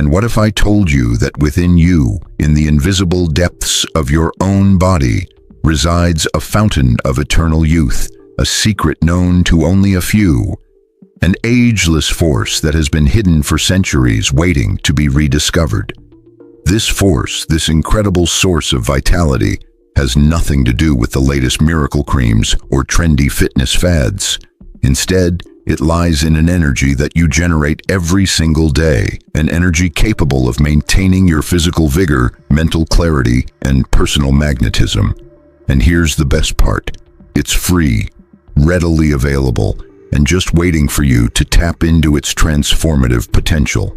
And what if I told you that within you, in the invisible depths of your own body, resides a fountain of eternal youth, a secret known to only a few, an ageless force that has been hidden for centuries, waiting to be rediscovered? This force, this incredible source of vitality, has nothing to do with the latest miracle creams or trendy fitness fads. Instead, it lies in an energy that you generate every single day, an energy capable of maintaining your physical vigor, mental clarity, and personal magnetism. And here's the best part. It's free, readily available, and just waiting for you to tap into its transformative potential.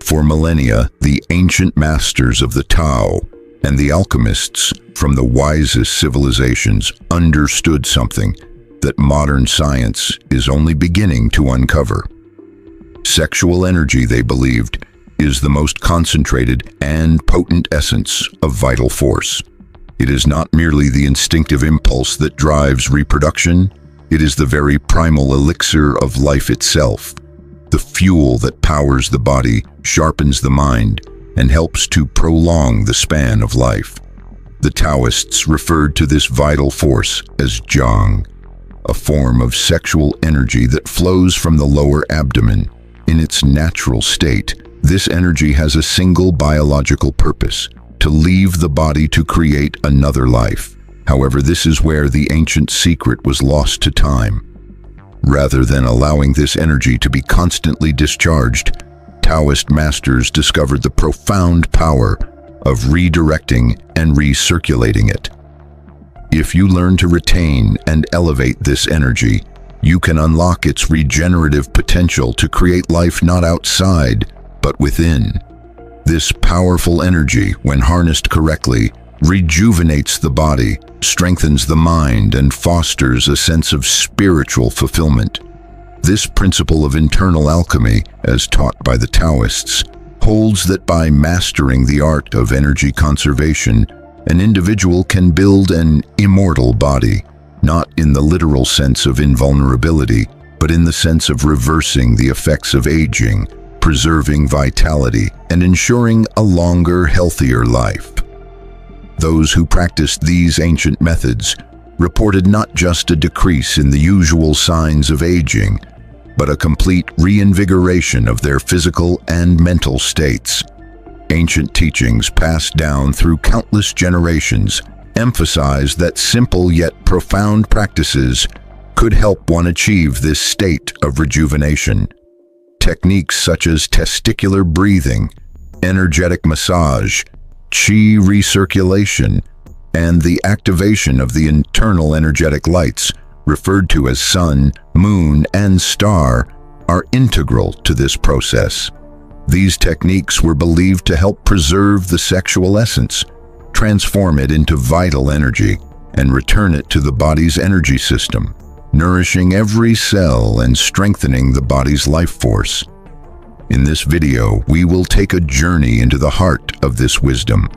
For millennia, the ancient masters of the Tao and the alchemists from the wisest civilizations understood something that modern science is only beginning to uncover. Sexual energy, they believed, is the most concentrated and potent essence of vital force. It is not merely the instinctive impulse that drives reproduction, it is the very primal elixir of life itself, the fuel that powers the body, sharpens the mind, and helps to prolong the span of life. The Taoists referred to this vital force as Zhang, a form of sexual energy that flows from the lower abdomen. In its natural state, this energy has a single biological purpose: to leave the body to create another life. However, this is where the ancient secret was lost to time. Rather than allowing this energy to be constantly discharged, Taoist masters discovered the profound power of redirecting and recirculating it. If you learn to retain and elevate this energy, you can unlock its regenerative potential to create life not outside, but within. This powerful energy, when harnessed correctly, rejuvenates the body, strengthens the mind, and fosters a sense of spiritual fulfillment. This principle of internal alchemy, as taught by the Taoists, holds that by mastering the art of energy conservation, an individual can build an immortal body, not in the literal sense of invulnerability, but in the sense of reversing the effects of aging, preserving vitality, and ensuring a longer, healthier life. Those who practiced these ancient methods reported not just a decrease in the usual signs of aging, but a complete reinvigoration of their physical and mental states. Ancient teachings passed down through countless generations emphasize that simple yet profound practices could help one achieve this state of rejuvenation. Techniques such as testicular breathing, energetic massage, chi recirculation, and the activation of the internal energetic lights, referred to as sun, moon, and star, are integral to this process. These techniques were believed to help preserve the sexual essence, transform it into vital energy, and return it to the body's energy system, nourishing every cell and strengthening the body's life force. In this video, we will take a journey into the heart of this wisdom,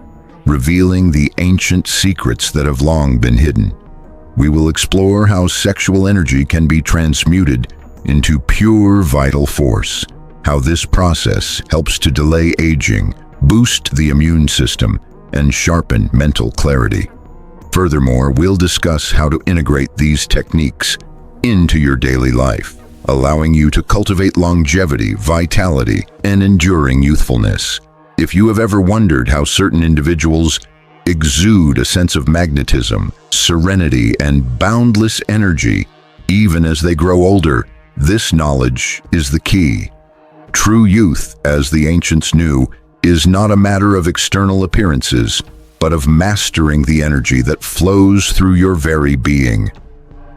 revealing the ancient secrets that have long been hidden. We will explore how sexual energy can be transmuted into pure vital force, how this process helps to delay aging, boost the immune system, and sharpen mental clarity. Furthermore, we'll discuss how to integrate these techniques into your daily life, allowing you to cultivate longevity, vitality, and enduring youthfulness. If you have ever wondered how certain individuals exude a sense of magnetism, serenity, and boundless energy, even as they grow older, this knowledge is the key. True youth, as the ancients knew, is not a matter of external appearances, but of mastering the energy that flows through your very being.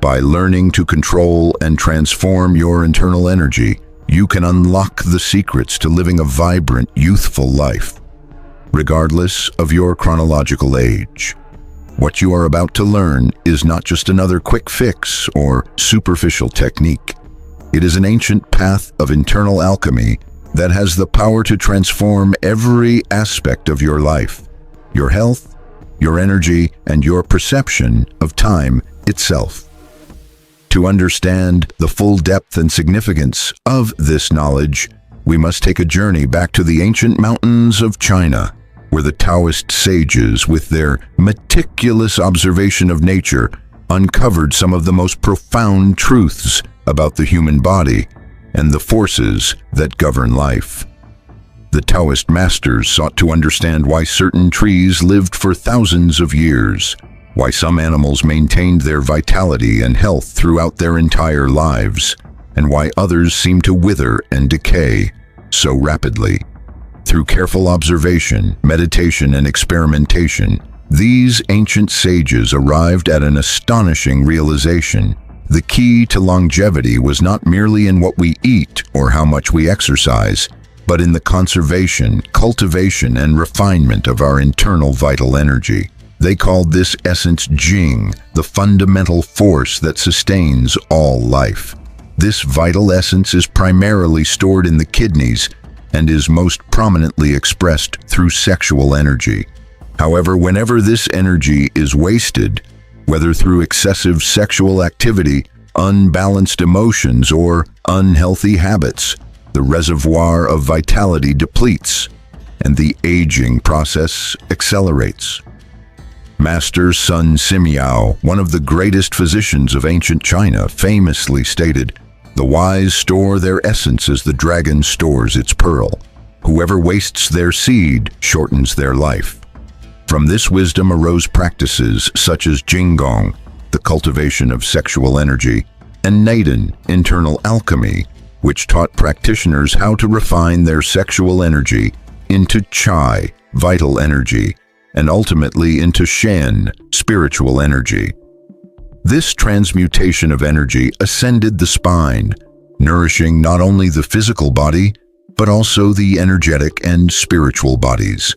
By learning to control and transform your internal energy, you can unlock the secrets to living a vibrant, youthful life, regardless of your chronological age. What you are about to learn is not just another quick fix or superficial technique. It is an ancient path of internal alchemy that has the power to transform every aspect of your life, your health, your energy, and your perception of time itself. To understand the full depth and significance of this knowledge, we must take a journey back to the ancient mountains of China, where the Taoist sages, with their meticulous observation of nature, uncovered some of the most profound truths about the human body and the forces that govern life. The Taoist masters sought to understand why certain trees lived for thousands of years, why some animals maintained their vitality and health throughout their entire lives, and why others seemed to wither and decay so rapidly. Through careful observation, meditation, and experimentation, these ancient sages arrived at an astonishing realization. The key to longevity was not merely in what we eat or how much we exercise, but in the conservation, cultivation, and refinement of our internal vital energy. They called this essence Jing, the fundamental force that sustains all life. This vital essence is primarily stored in the kidneys and is most prominently expressed through sexual energy. However, whenever this energy is wasted, whether through excessive sexual activity, unbalanced emotions, or unhealthy habits, the reservoir of vitality depletes, and the aging process accelerates. Master Sun Simiao, one of the greatest physicians of ancient China, famously stated, "The wise store their essence as the dragon stores its pearl. Whoever wastes their seed shortens their life." From this wisdom arose practices such as Jingong, the cultivation of sexual energy, and Naden, internal alchemy, which taught practitioners how to refine their sexual energy into Chai, vital energy, and ultimately into Shen, spiritual energy. This transmutation of energy ascended the spine, nourishing not only the physical body, but also the energetic and spiritual bodies.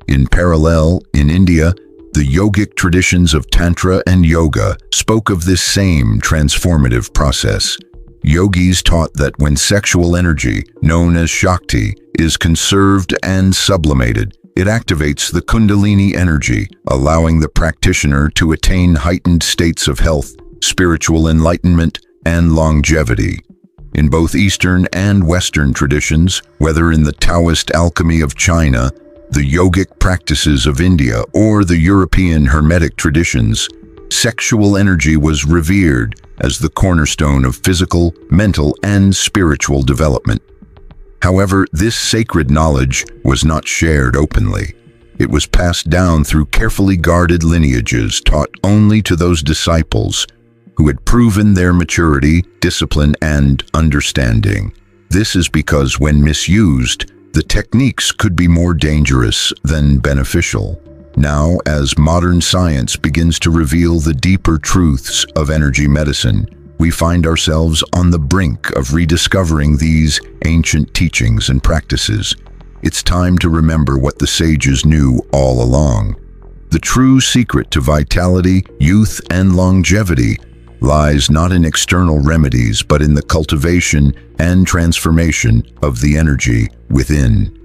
In parallel, in India, the yogic traditions of Tantra and Yoga spoke of this same transformative process. Yogis taught that when sexual energy, known as Shakti, is conserved and sublimated, it activates the Kundalini energy, allowing the practitioner to attain heightened states of health, spiritual enlightenment, and longevity. In both Eastern and Western traditions, whether in the Taoist alchemy of China, the yogic practices of India, or the European Hermetic traditions, sexual energy was revered as the cornerstone of physical, mental, and spiritual development. However, this sacred knowledge was not shared openly. It was passed down through carefully guarded lineages taught only to those disciples who had proven their maturity, discipline, and understanding. This is because when misused, the techniques could be more dangerous than beneficial. Now, as modern science begins to reveal the deeper truths of energy medicine, we find ourselves on the brink of rediscovering these ancient teachings and practices. It's time to remember what the sages knew all along. The true secret to vitality, youth, and longevity lies not in external remedies, but in the cultivation and transformation of the energy within.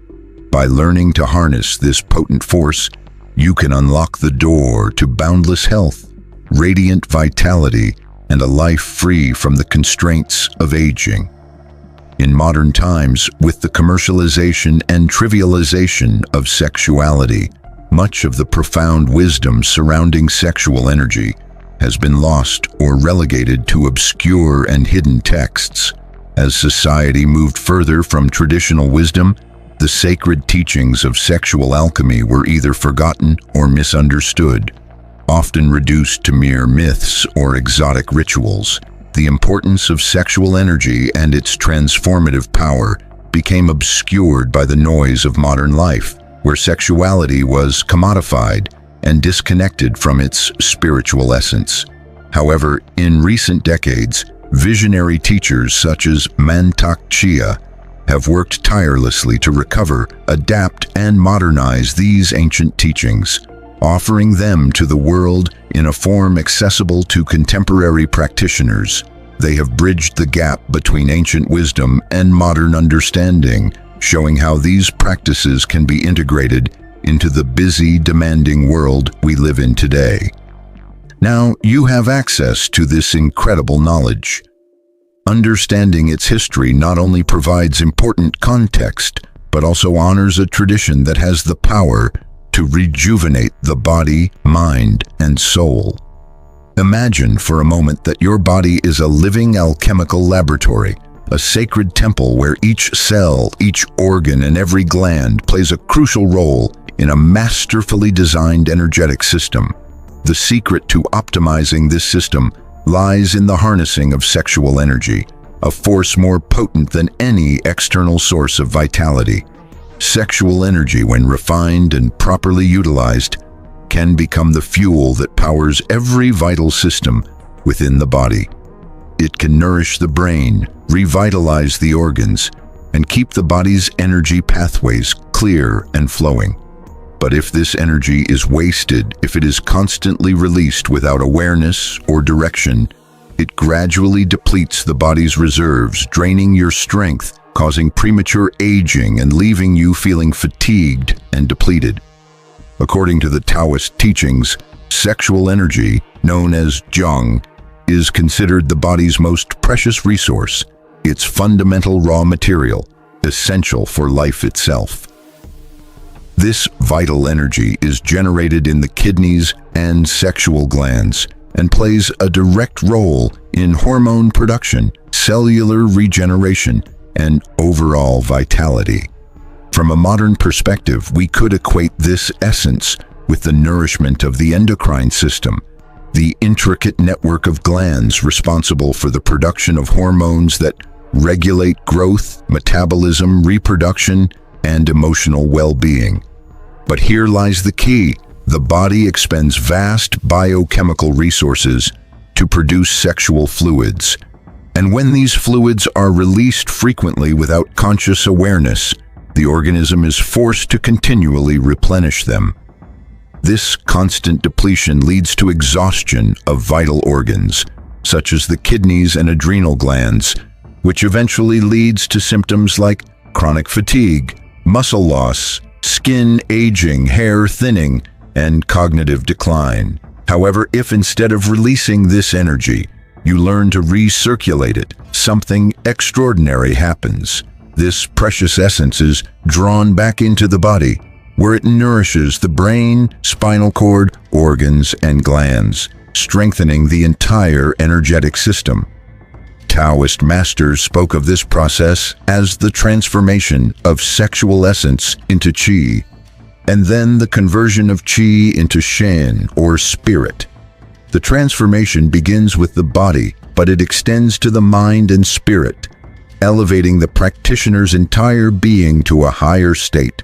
By learning to harness this potent force, you can unlock the door to boundless health, radiant vitality, and a life free from the constraints of aging. In modern times, with the commercialization and trivialization of sexuality, much of the profound wisdom surrounding sexual energy has been lost or relegated to obscure and hidden texts. As society moved further from traditional wisdom, the sacred teachings of sexual alchemy were either forgotten or misunderstood, often reduced to mere myths or exotic rituals. The importance of sexual energy and its transformative power became obscured by the noise of modern life, where sexuality was commodified and disconnected from its spiritual essence. However, in recent decades, visionary teachers such as Mantak Chia have worked tirelessly to recover, adapt, and modernize these ancient teachings, offering them to the world in a form accessible to contemporary practitioners. They have bridged the gap between ancient wisdom and modern understanding, showing how these practices can be integrated into the busy, demanding world we live in today. Now you have access to this incredible knowledge. Understanding its history not only provides important context, but also honors a tradition that has the power to rejuvenate the body, mind, and soul. Imagine for a moment that your body is a living alchemical laboratory, a sacred temple where each cell, each organ, and every gland plays a crucial role in a masterfully designed energetic system. The secret to optimizing this system lies in the harnessing of sexual energy, a force more potent than any external source of vitality. Sexual energy, when refined and properly utilized, can become the fuel that powers every vital system within the body. It can nourish the brain, revitalize the organs, and keep the body's energy pathways clear and flowing. But if this energy is wasted, if it is constantly released without awareness or direction, it gradually depletes the body's reserves, draining your strength, causing premature aging and leaving you feeling fatigued and depleted. According to the Taoist teachings, sexual energy, known as zhang, is considered the body's most precious resource, its fundamental raw material, essential for life itself. This vital energy is generated in the kidneys and sexual glands and plays a direct role in hormone production, cellular regeneration, and overall vitality. From a modern perspective, we could equate this essence with the nourishment of the endocrine system, the intricate network of glands responsible for the production of hormones that regulate growth, metabolism, reproduction, and emotional well-being. But here lies the key. The body expends vast biochemical resources to produce sexual fluids. And when these fluids are released frequently without conscious awareness, the organism is forced to continually replenish them. This constant depletion leads to exhaustion of vital organs, such as the kidneys and adrenal glands, which eventually leads to symptoms like chronic fatigue, muscle loss, skin aging, hair thinning, and cognitive decline. However, if instead of releasing this energy, you learn to recirculate it, something extraordinary happens. This precious essence is drawn back into the body, where it nourishes the brain, spinal cord, organs, and glands, strengthening the entire energetic system. Taoist masters spoke of this process as the transformation of sexual essence into qi, and then the conversion of qi into shen, or spirit. The transformation begins with the body, but it extends to the mind and spirit, elevating the practitioner's entire being to a higher state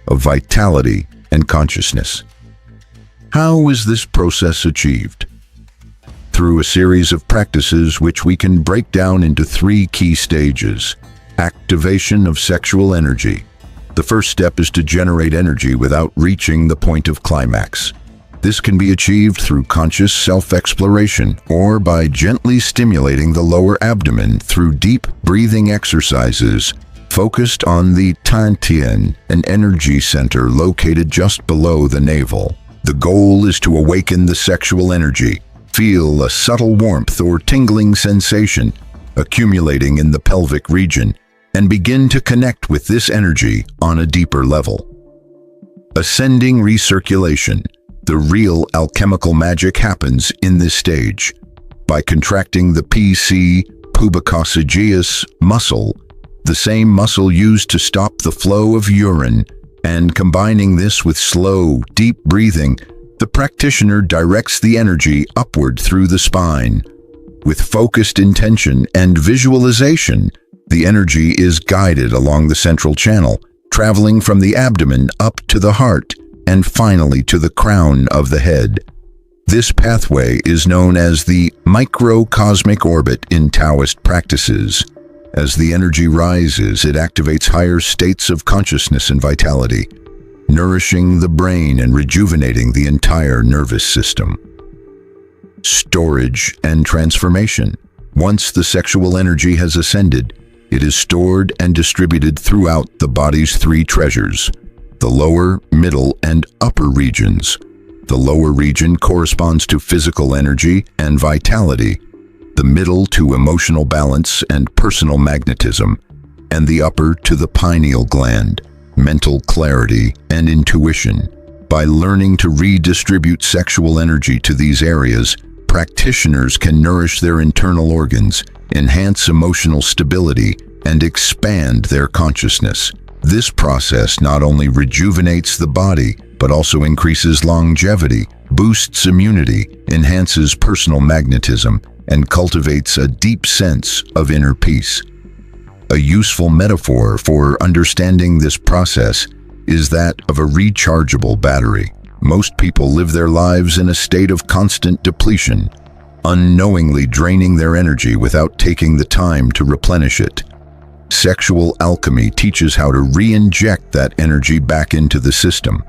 of vitality and consciousness. How is this process achieved? Through a series of practices which we can break down into 3 key stages. Activation of sexual energy. The first step is to generate energy without reaching the point of climax. This can be achieved through conscious self-exploration or by gently stimulating the lower abdomen through deep breathing exercises focused on the Dantian, an energy center located just below the navel. The goal is to awaken the sexual energy. Feel a subtle warmth or tingling sensation accumulating in the pelvic region and begin to connect with this energy on a deeper level. Ascending recirculation. The real alchemical magic happens in this stage. By contracting the PC pubicococcygeus muscle, the same muscle used to stop the flow of urine, and combining this with slow, deep breathing, the practitioner directs the energy upward through the spine. With focused intention and visualization, the energy is guided along the central channel, traveling from the abdomen up to the heart, and finally to the crown of the head. This pathway is known as the microcosmic orbit in Taoist practices. As the energy rises, it activates higher states of consciousness and vitality, nourishing the brain and rejuvenating the entire nervous system. Storage and transformation. Once the sexual energy has ascended, it is stored and distributed throughout the body's 3 treasures: the lower, middle, and upper regions. The lower region corresponds to physical energy and vitality, the middle to emotional balance and personal magnetism, and the upper to the pineal gland, mental clarity and intuition. By learning to redistribute sexual energy to these areas, practitioners can nourish their internal organs, enhance emotional stability, and expand their consciousness. This process not only rejuvenates the body, but also increases longevity, boosts immunity, enhances personal magnetism, and cultivates a deep sense of inner peace. A useful metaphor for understanding this process is that of a rechargeable battery. Most people live their lives in a state of constant depletion, unknowingly draining their energy without taking the time to replenish it. Sexual alchemy teaches how to re-inject that energy back into the system,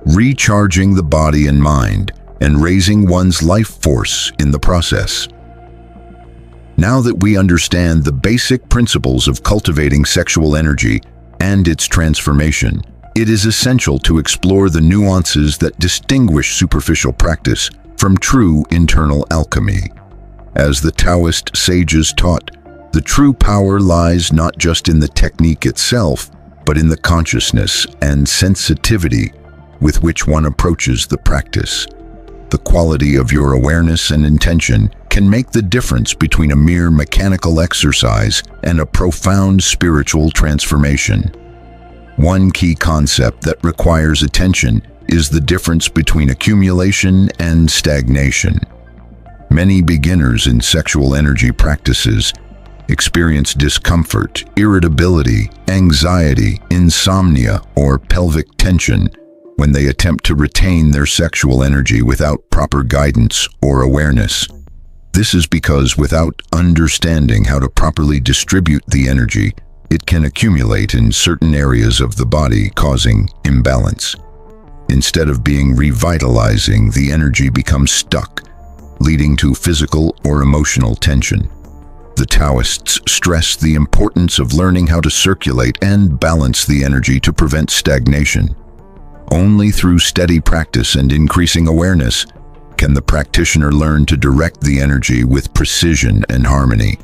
recharging the body and mind, and raising one's life force in the process. Now that we understand the basic principles of cultivating sexual energy and its transformation, it is essential to explore the nuances that distinguish superficial practice from true internal alchemy. As the Taoist sages taught, the true power lies not just in the technique itself, but in the consciousness and sensitivity with which one approaches the practice. The quality of your awareness and intention can make the difference between a mere mechanical exercise and a profound spiritual transformation. One key concept that requires attention is the difference between accumulation and stagnation. Many beginners in sexual energy practices experience discomfort, irritability, anxiety, insomnia, or pelvic tension when they attempt to retain their sexual energy without proper guidance or awareness. This is because without understanding how to properly distribute the energy, it can accumulate in certain areas of the body, causing imbalance. Instead of being revitalizing, the energy becomes stuck, leading to physical or emotional tension. The Taoists stress the importance of learning how to circulate and balance the energy to prevent stagnation. Only through steady practice and increasing awareness can the practitioner learn to direct the energy with precision and harmony,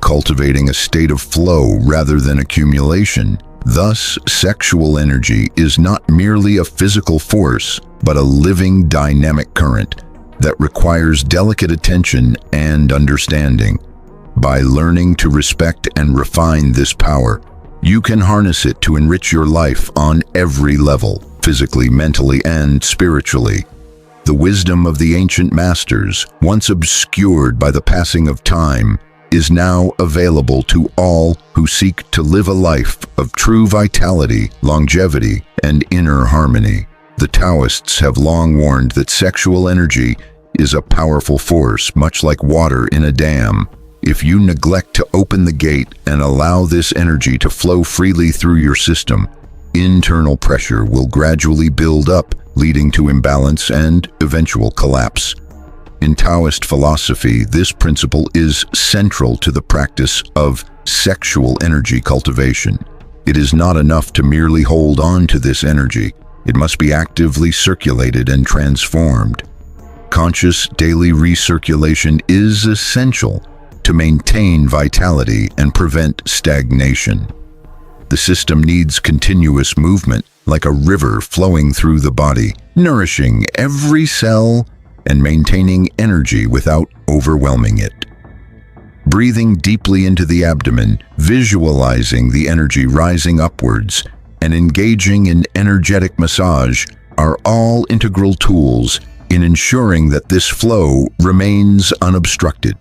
cultivating a state of flow rather than accumulation. Thus, sexual energy is not merely a physical force, but a living, dynamic current that requires delicate attention and understanding. By learning to respect and refine this power, you can harness it to enrich your life on every level, physically, mentally, and spiritually. The wisdom of the ancient masters, once obscured by the passing of time, is now available to all who seek to live a life of true vitality, longevity, and inner harmony. The Taoists have long warned that sexual energy is a powerful force, much like water in a dam. If you neglect to open the gate and allow this energy to flow freely through your system, internal pressure will gradually build up, leading to imbalance and eventual collapse. In Taoist philosophy, this principle is central to the practice of sexual energy cultivation. It is not enough to merely hold on to this energy. It must be actively circulated and transformed. Conscious daily recirculation is essential to maintain vitality and prevent stagnation. The system needs continuous movement, like a river flowing through the body, nourishing every cell and maintaining energy without overwhelming it. Breathing deeply into the abdomen, visualizing the energy rising upwards, and engaging in energetic massage are all integral tools in ensuring that this flow remains unobstructed.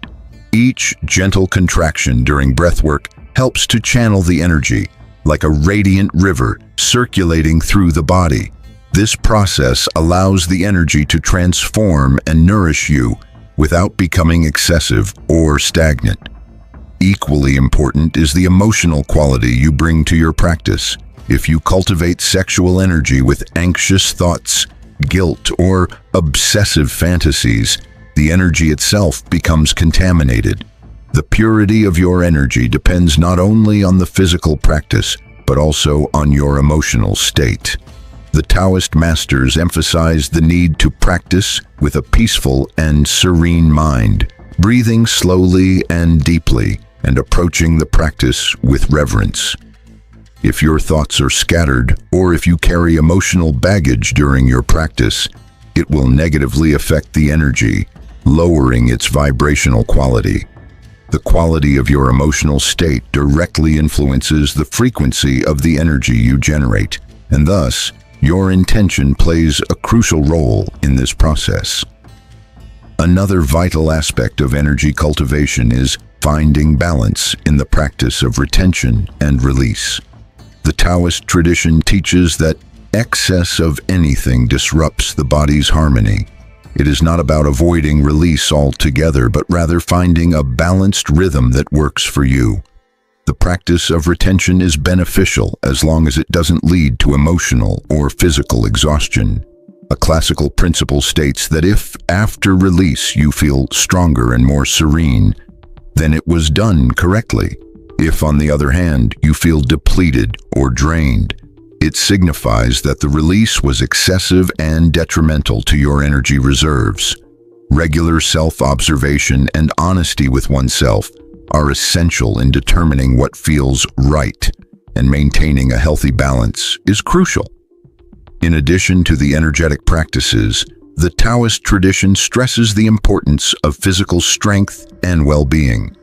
Each gentle contraction during breathwork helps to channel the energy, like a radiant river circulating through the body. This process allows the energy to transform and nourish you without becoming excessive or stagnant. Equally important is the emotional quality you bring to your practice. If you cultivate sexual energy with anxious thoughts, guilt, or obsessive fantasies, the energy itself becomes contaminated. The purity of your energy depends not only on the physical practice, but also on your emotional state. The Taoist masters emphasize the need to practice with a peaceful and serene mind. breathing slowly and deeply and approaching the practice with reverence. If your thoughts are scattered, or if you carry emotional baggage during your practice, it will negatively affect the energy, lowering its vibrational quality. The quality of your emotional state directly influences the frequency of the energy you generate, and thus, your intention plays a crucial role in this process. Another vital aspect of energy cultivation is finding balance in the practice of retention and release. The Taoist tradition teaches that excess of anything disrupts the body's harmony. It is not about avoiding release altogether, but rather finding a balanced rhythm that works for you. The practice of retention is beneficial as long as it doesn't lead to emotional or physical exhaustion. A classical principle states that if, after release, you feel stronger and more serene, then it was done correctly. If, on the other hand, you feel depleted or drained, it signifies that the release was excessive and detrimental to your energy reserves. Regular self-observation and honesty with oneself are essential in determining what feels right, and maintaining a healthy balance is crucial. In addition to the energetic practices, the Taoist tradition stresses the importance of physical strength and well-being.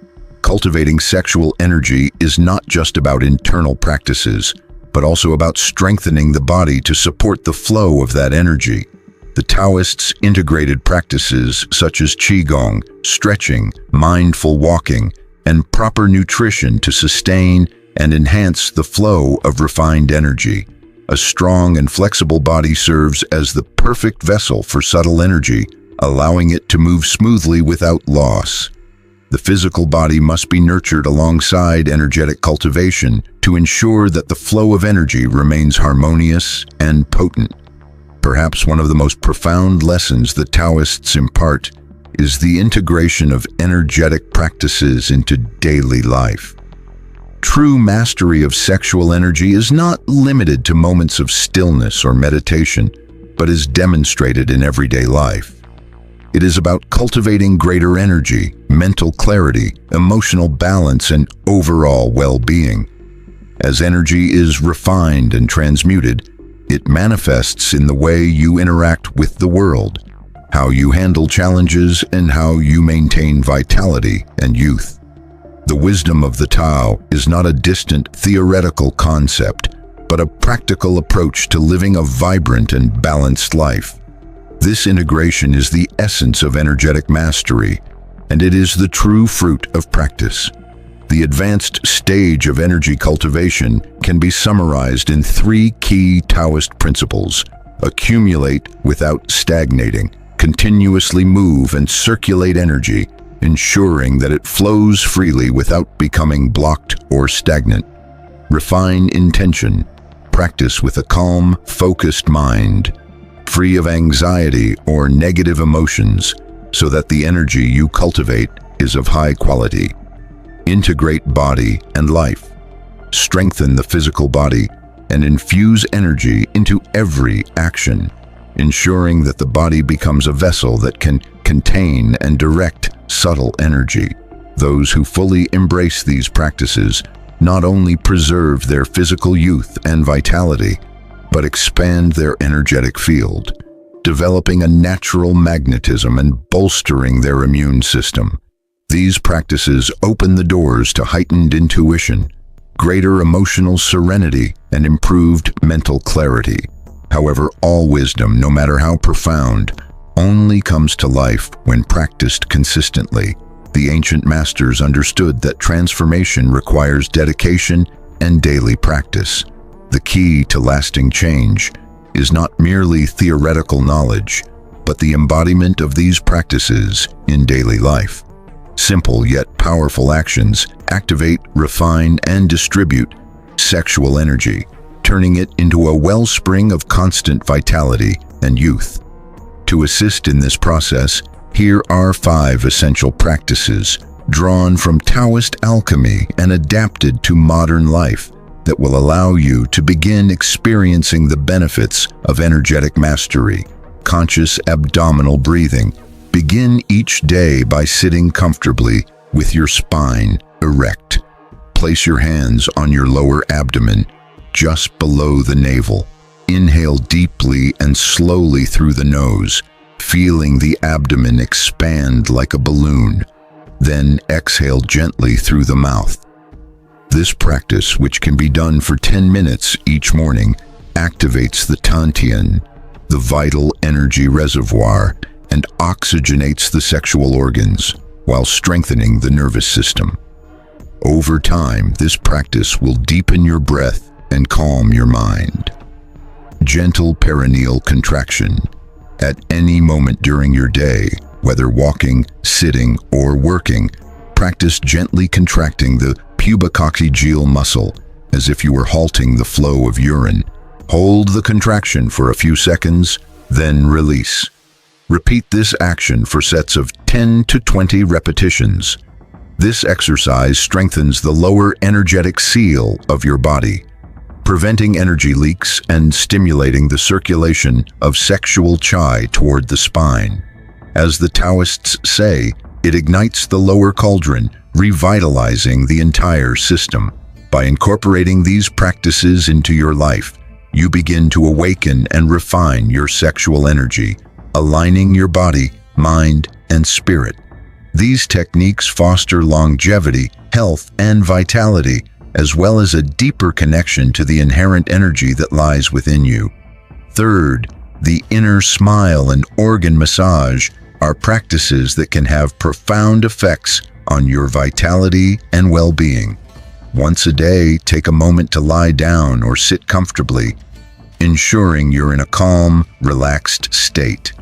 Cultivating sexual energy is not just about internal practices, but also about strengthening the body to support the flow of that energy. The Taoists integrated practices such as qigong, stretching, mindful walking, and proper nutrition to sustain and enhance the flow of refined energy. A strong and flexible body serves as the perfect vessel for subtle energy, allowing it to move smoothly without loss. The physical body must be nurtured alongside energetic cultivation to ensure that the flow of energy remains harmonious and potent. Perhaps one of the most profound lessons the Taoists impart is the integration of energetic practices into daily life. True mastery of sexual energy is not limited to moments of stillness or meditation, but is demonstrated in everyday life. It is about cultivating greater energy, mental clarity, emotional balance, and overall well-being. As energy is refined and transmuted, it manifests in the way you interact with the world, how you handle challenges, and how you maintain vitality and youth. The wisdom of the Tao is not a distant theoretical concept, but a practical approach to living a vibrant and balanced life. This integration is the essence of energetic mastery, and it is the true fruit of practice. The advanced stage of energy cultivation can be summarized in 3 key Taoist principles: accumulate without stagnating, continuously move and circulate energy, ensuring that it flows freely without becoming blocked or stagnant. Refine intention, practice with a calm, focused mind, free of anxiety or negative emotions, so that the energy you cultivate is of high quality. Integrate body and life. Strengthen the physical body and infuse energy into every action, ensuring that the body becomes a vessel that can contain and direct subtle energy. Those who fully embrace these practices not only preserve their physical youth and vitality, but expand their energetic field, developing a natural magnetism and bolstering their immune system. These practices open the doors to heightened intuition, greater emotional serenity, and improved mental clarity. However, all wisdom, no matter how profound, only comes to life when practiced consistently. The ancient masters understood that transformation requires dedication and daily practice. The key to lasting change is not merely theoretical knowledge, but the embodiment of these practices in daily life. Simple yet powerful actions activate, refine, and distribute sexual energy, turning it into a wellspring of constant vitality and youth. To assist in this process, here are 5 essential practices drawn from Taoist alchemy and adapted to modern life that will allow you to begin experiencing the benefits of energetic mastery. Conscious abdominal breathing. Begin each day by sitting comfortably with your spine erect. Place your hands on your lower abdomen, just below the navel. Inhale deeply and slowly through the nose, feeling the abdomen expand like a balloon. Then exhale gently through the mouth. This practice, which can be done for 10 minutes each morning, activates the Tantian, the vital energy reservoir, and oxygenates the sexual organs while strengthening the nervous system. Over time, this practice will deepen your breath and calm your mind. Gentle perineal contraction. At any moment during your day, whether walking, sitting, or working, practice gently contracting the pubococcygeal muscle as if you were halting the flow of urine. Hold the contraction for a few seconds, then release. Repeat this action for sets of 10 to 20 repetitions. This exercise strengthens the lower energetic seal of your body, preventing energy leaks and stimulating the circulation of sexual chi toward the spine. As the Taoists say, it ignites the lower cauldron, revitalizing the entire system. By incorporating these practices into your life, you begin to awaken and refine your sexual energy, aligning your body, mind, and spirit. These techniques foster longevity, health, and vitality, as well as a deeper connection to the inherent energy that lies within you. Third, the inner smile and organ massage are practices that can have profound effects on your vitality and well-being. Once a day, take a moment to lie down or sit comfortably, ensuring you're in a calm, relaxed state.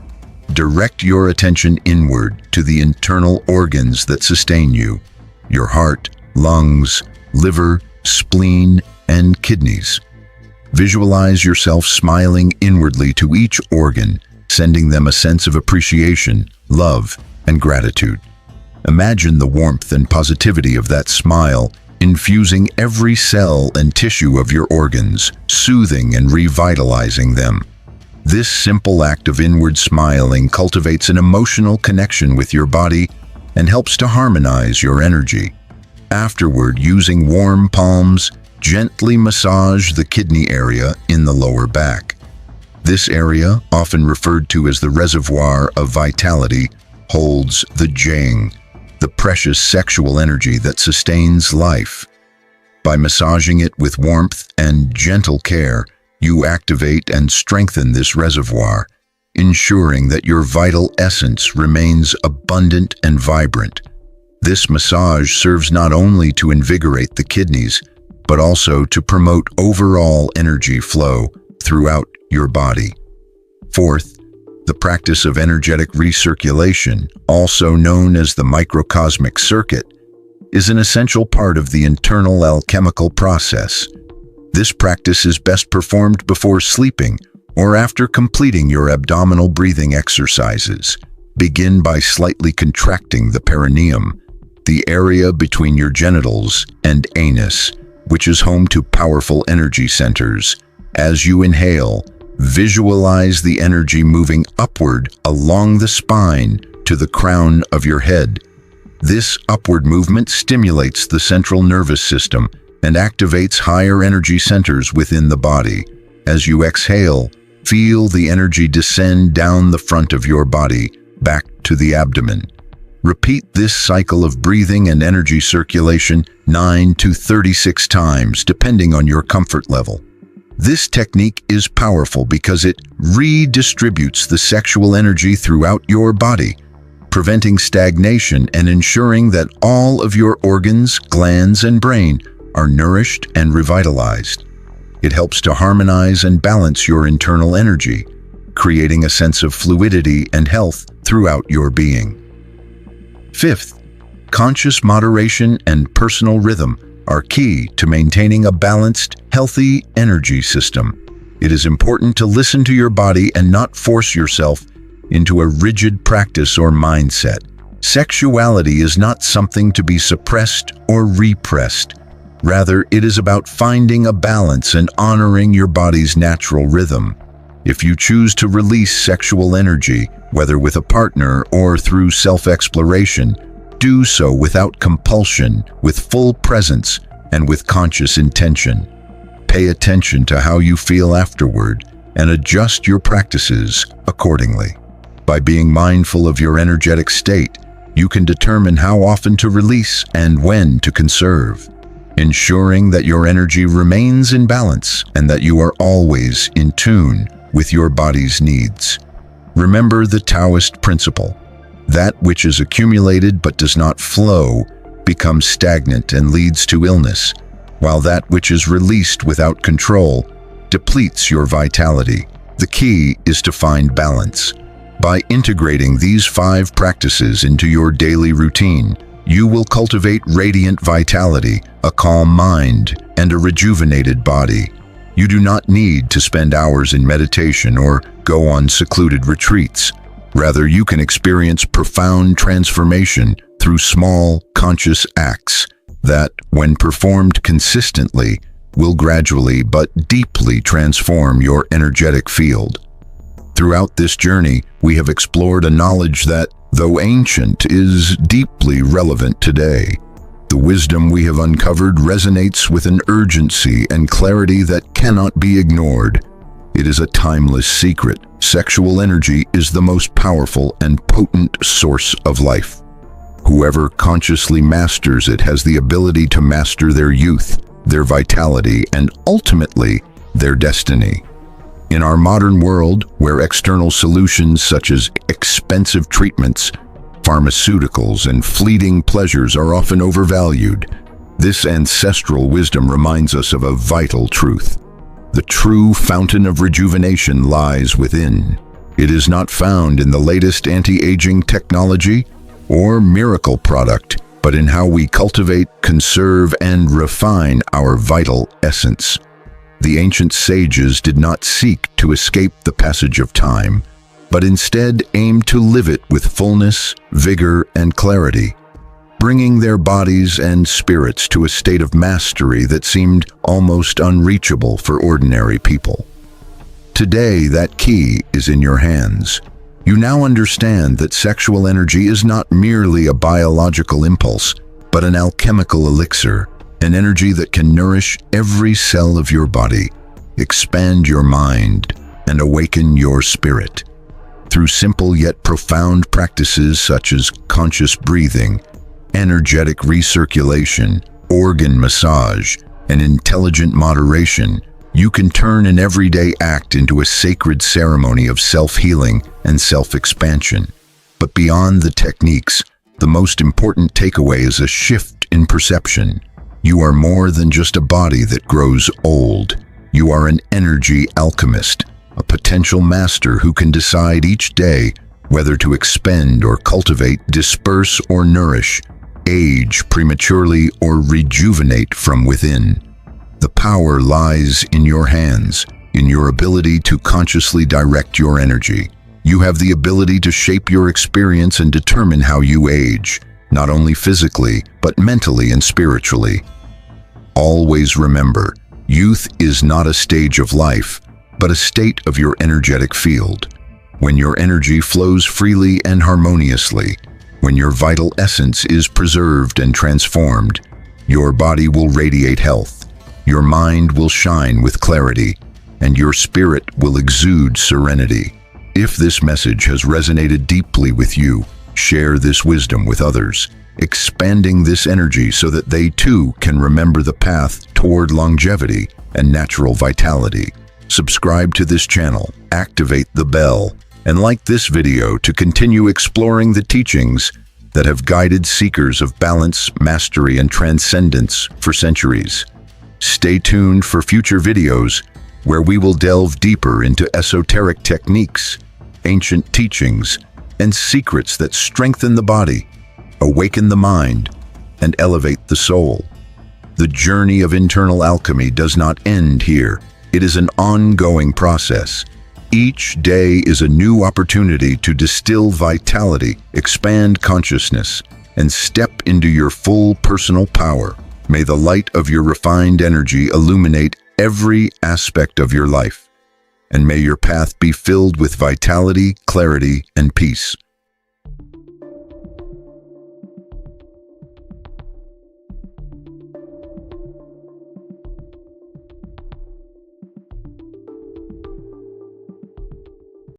Direct your attention inward to the internal organs that sustain you: your heart, lungs, liver, spleen, and kidneys. Visualize yourself smiling inwardly to each organ, sending them a sense of appreciation, love, and gratitude. Imagine the warmth and positivity of that smile infusing every cell and tissue of your organs, soothing and revitalizing them. This simple act of inward smiling cultivates an emotional connection with your body and helps to harmonize your energy. Afterward, using warm palms, gently massage the kidney area in the lower back. This area, often referred to as the reservoir of vitality, holds the jing, the precious sexual energy that sustains life. By massaging it with warmth and gentle care, you activate and strengthen this reservoir, ensuring that your vital essence remains abundant and vibrant. This massage serves not only to invigorate the kidneys, but also to promote overall energy flow throughout your body. Fourth, the practice of energetic recirculation, also known as the microcosmic circuit, is an essential part of the internal alchemical process. This practice is best performed before sleeping or after completing your abdominal breathing exercises. Begin by slightly contracting the perineum, the area between your genitals and anus, which is home to powerful energy centers. As you inhale, visualize the energy moving upward along the spine to the crown of your head. This upward movement stimulates the central nervous system and activates higher energy centers within the body. As you exhale, feel the energy descend down the front of your body, back to the abdomen. Repeat this cycle of breathing and energy circulation 9 to 36 times, depending on your comfort level. This technique is powerful because it redistributes the sexual energy throughout your body, preventing stagnation and ensuring that all of your organs, glands, and brain are nourished and revitalized. It helps to harmonize and balance your internal energy, creating a sense of fluidity and health throughout your being. Fifth, conscious moderation and personal rhythm are key to maintaining a balanced, healthy energy system. It is important to listen to your body and not force yourself into a rigid practice or mindset. Sexuality is not something to be suppressed or repressed. Rather, it is about finding a balance and honoring your body's natural rhythm. If you choose to release sexual energy, whether with a partner or through self-exploration, do so without compulsion, with full presence, and with conscious intention. Pay attention to how you feel afterward and adjust your practices accordingly. By being mindful of your energetic state, you can determine how often to release and when to conserve, ensuring that your energy remains in balance and that you are always in tune with your body's needs. Remember the Taoist principle: that which is accumulated but does not flow becomes stagnant and leads to illness, while that which is released without control depletes your vitality. The key is to find balance. By integrating these 5 practices into your daily routine, you will cultivate radiant vitality, a calm mind, and a rejuvenated body. You do not need to spend hours in meditation or go on secluded retreats. Rather, you can experience profound transformation through small, conscious acts that, when performed consistently, will gradually but deeply transform your energetic field. Throughout this journey, we have explored a knowledge that, though ancient, is deeply relevant today. The wisdom we have uncovered resonates with an urgency and clarity that cannot be ignored. It is a timeless secret. Sexual energy is the most powerful and potent source of life. Whoever consciously masters it has the ability to master their youth, their vitality, and ultimately, their destiny. In our modern world, where external solutions such as expensive treatments, pharmaceuticals, and fleeting pleasures are often overvalued, this ancestral wisdom reminds us of a vital truth. The true fountain of rejuvenation lies within. It is not found in the latest anti-aging technology or miracle product, but in how we cultivate, conserve, and refine our vital essence. The ancient sages did not seek to escape the passage of time, but instead aimed to live it with fullness, vigor, and clarity, bringing their bodies and spirits to a state of mastery that seemed almost unreachable for ordinary people. Today, that key is in your hands. You now understand that sexual energy is not merely a biological impulse, but an alchemical elixir, an energy that can nourish every cell of your body, expand your mind, and awaken your spirit. Through simple yet profound practices such as conscious breathing, energetic recirculation, organ massage, and intelligent moderation, you can turn an everyday act into a sacred ceremony of self-healing and self-expansion. But beyond the techniques, the most important takeaway is a shift in perception. You are more than just a body that grows old. You are an energy alchemist, a potential master who can decide each day whether to expend or cultivate, disperse or nourish, age prematurely or rejuvenate from within. The power lies in your hands, in your ability to consciously direct your energy. You have the ability to shape your experience and determine how you age, not only physically, but mentally and spiritually. Always remember, youth is not a stage of life, but a state of your energetic field. When your energy flows freely and harmoniously, when your vital essence is preserved and transformed, your body will radiate health, your mind will shine with clarity, and your spirit will exude serenity. If this message has resonated deeply with you, share this wisdom with others, expanding this energy so that they too can remember the path toward longevity and natural vitality. Subscribe to this channel, activate the bell, and like this video to continue exploring the teachings that have guided seekers of balance, mastery, and transcendence for centuries. Stay tuned for future videos where we will delve deeper into esoteric techniques, ancient teachings, and secrets that strengthen the body, awaken the mind, and elevate the soul. The journey of internal alchemy does not end here. It is an ongoing process. Each day is a new opportunity to distill vitality, expand consciousness, and step into your full personal power. May the light of your refined energy illuminate every aspect of your life. and may your path be filled with vitality, clarity, and peace.